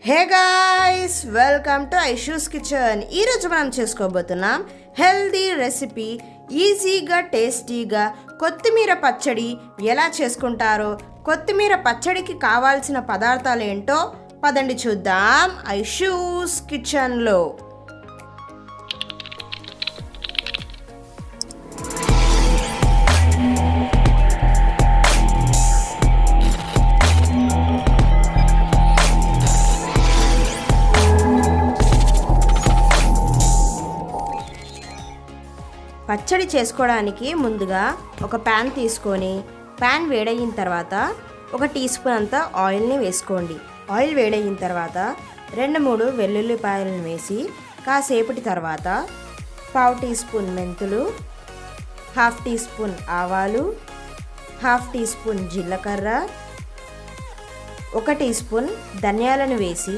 Hey guys, welcome to Aishu's kitchen. ఈరోజు మనం చేసుకోబోతున్నాం హెల్దీ రెసిపీ. ఈజీగా టేస్టీగా కొత్తిమీర పచ్చడి ఎలా చేసుకుంటారో, కొత్తిమీర పచ్చడికి కావాల్సిన పదార్థాలు ఏంటో పదండి చూద్దాం ఐషూస్ కిచెన్లో. పచ్చడి చేసుకోవడానికి ముందుగా ఒక ప్యాన్ తీసుకొని, ప్యాన్ వేడయిన తర్వాత 1 టీ స్పూన్ అంత ఆయిల్ని వేసుకోండి. ఆయిల్ వేడయిన తర్వాత 2-3 వెల్లుల్లిపాయలను వేసి కాసేపటి తర్వాత 1/2 టీ స్పూన్ మెంతులు, 1/2 టీ స్పూన్ ఆవాలు, 1/2 టీ స్పూన్ జీలకర్ర, 1 టీ స్పూన్ ధనియాలను వేసి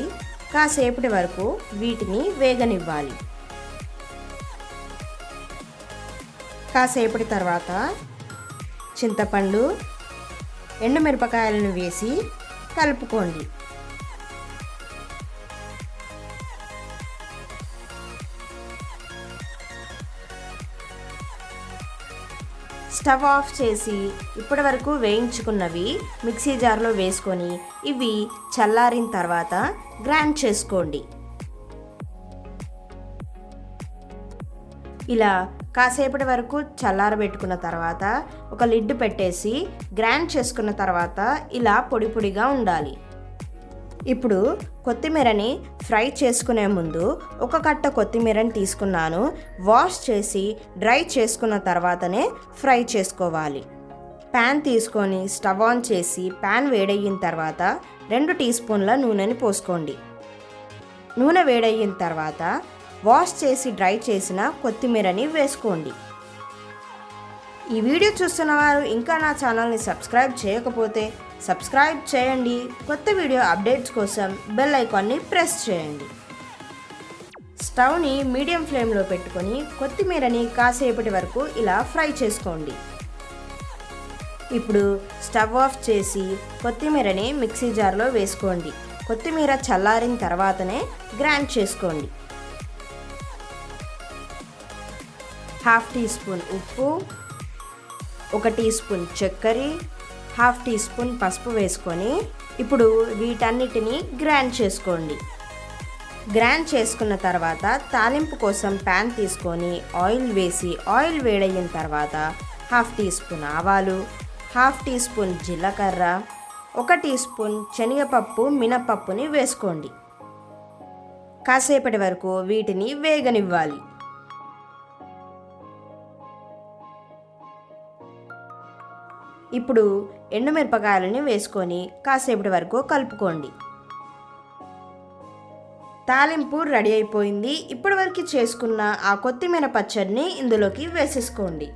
కాసేపటి వరకు వీటిని వేగనివ్వాలి. కాసేపటి తర్వాత చింతపండు, ఎండుమిరపకాయలను వేసి కలుపుకోండి. స్టవ్ ఆఫ్ చేసి ఇప్పటి వరకు వేయించుకున్నవి మిక్సీ జార్లో వేసుకొని ఇవి చల్లారిన తర్వాత గ్రైండ్ చేసుకోండి. ఇలా కాసేపటి వరకు చల్లారబెట్టుకున్న తర్వాత ఒక లిడ్ పెట్టేసి గ్రైండ్ చేసుకున్న తర్వాత ఇలా పొడి పొడిగా ఉండాలి. ఇప్పుడు కొత్తిమీరని ఫ్రై చేసుకునే ముందు 1 కట్ట కొత్తిమీరని తీసుకున్నాను. వాష్ చేసి డ్రై చేసుకున్న తర్వాతనే ఫ్రై చేసుకోవాలి. ప్యాన్ తీసుకొని స్టవ్ ఆన్ చేసి ప్యాన్ వేడయిన తర్వాత 2 టీ స్పూన్ల నూనెని పోసుకోండి. నూనె వేడయిన తర్వాత వాష్ చేసి డ్రై చేసిన కొత్తిమీరని వేసుకోండి. ఈ వీడియో చూస్తున్న వారు ఇంకా నా ఛానల్ని సబ్స్క్రైబ్ చేయకపోతే సబ్స్క్రైబ్ చేయండి. కొత్త వీడియో అప్డేట్స్ కోసం బెల్ ఐకాన్ని ప్రెస్ చేయండి. స్టవ్ని మీడియం ఫ్లేమ్లో పెట్టుకొని కొత్తిమీరని కాసేపటి వరకు ఇలా ఫ్రై చేసుకోండి. ఇప్పుడు స్టవ్ ఆఫ్ చేసి కొత్తిమీరని మిక్సీ జార్లో వేసుకోండి. కొత్తిమీర చల్లారిన తర్వాతనే గ్రైండ్ చేసుకోండి. 1/2 టీ స్పూన్ ఉప్పు, 1 టీ స్పూన్ చక్కెర, 1/2 టీ స్పూన్ పసుపు వేసుకొని ఇప్పుడు వీటన్నిటిని గ్రైండ్ చేసుకోండి. గ్రైండ్ చేసుకున్న తర్వాత తాలింపు కోసం ప్యాన్ తీసుకొని ఆయిల్ వేసి ఆయిల్ వేడయిన తర్వాత 1/2 టీ స్పూన్ ఆవాలు, 1/2 టీ స్పూన్ జీలకర్ర, 1 టీ స్పూన్ శనగపప్పు, మినపప్పుని వేసుకోండి. కాసేపటి వరకు వీటిని వేగనివ్వాలి. ఇప్పుడు ఎండుమిరపకాయలని వేసుకొని కాసేపటి వరకు కలుపుకోండి. తాలింపు రెడీ అయిపోయింది. ఇప్పటి వరకు చేసుకున్న ఆ కొత్తిమీర పచ్చడిని ఇందులోకి వేసేసుకోండి.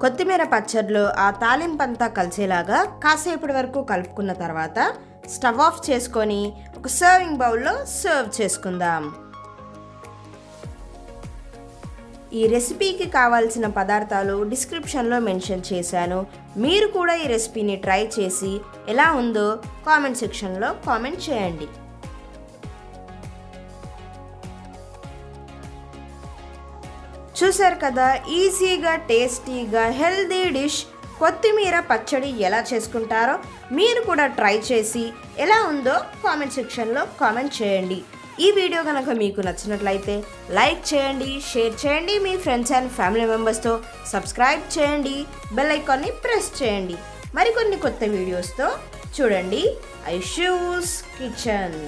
కొత్తిమీర పచ్చడిలో ఆ తాలింపు అంతా కలిసేలాగా కాసేపటి వరకు కలుపుకున్న తర్వాత స్టవ్ ఆఫ్ చేసుకొని ఒక సర్వింగ్ బౌల్లో సర్వ్ చేసుకుందాం. ఈ రెసిపీకి కావాల్సిన పదార్థాలు డిస్క్రిప్షన్లో మెన్షన్ చేశాను. మీరు కూడా ఈ రెసిపీని ట్రై చేసి ఎలా ఉందో కామెంట్ సెక్షన్లో కామెంట్ చేయండి. చూశారు కదా, ఈజీగా టేస్టీగా హెల్దీ డిష్ కొత్తిమీర పచ్చడి ఎలా చేసుకుంటారో మీరు కూడా ట్రై చేసి ఎలా ఉందో కామెంట్ సెక్షన్లో కామెంట్ చేయండి. ఈ వీడియో కనుక మీకు నచ్చినట్లయితే లైక్ చేయండి, షేర్ చేయండి, మీ ఫ్రెండ్స్ అండ్ ఫ్యామిలీ మెంబర్స్తో సబ్స్క్రైబ్ చేయండి, బెల్ ఐకాన్ని ప్రెస్ చేయండి. మరికొన్ని కొత్త వీడియోస్తో చూడండి ఐషూస్ కిచెన్.